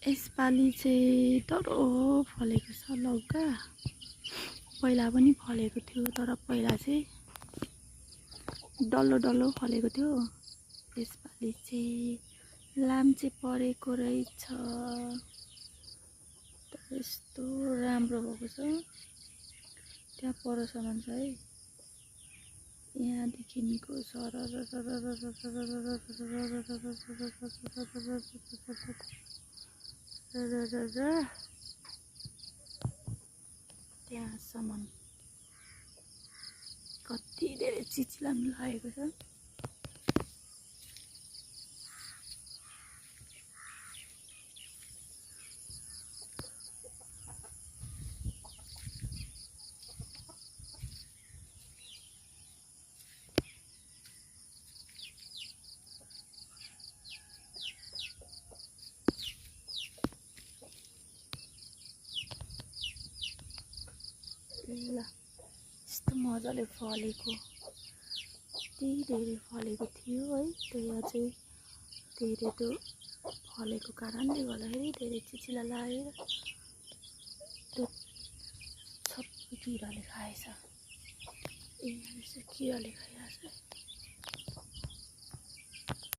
यसपालि चाहिँ डह्रो फलेको छ लौका। पहिला पनि फलेको थियो तर पहिला चाहिँ डल्लो डल्लो फलेको थियो। यसपालि चाहिँ लाम्चे परेको रहेछ। यस्तो राम्रो भएको छ। त्यहाँ परसम्म छ है। यहाँदेखिको त्यहाँसम्म कति धेरै चिचिलाम लागेको छ। ल यस्तो मजाले फलेको कति धेरै फलेको थियो है। त्यही चाहिँ धेरै त्यो फलेको कारणले गर्दाखेरि धेरै चिचिला लागेर त्यो सबै किराले खाएछ। ए किराले खाइहाल्छ।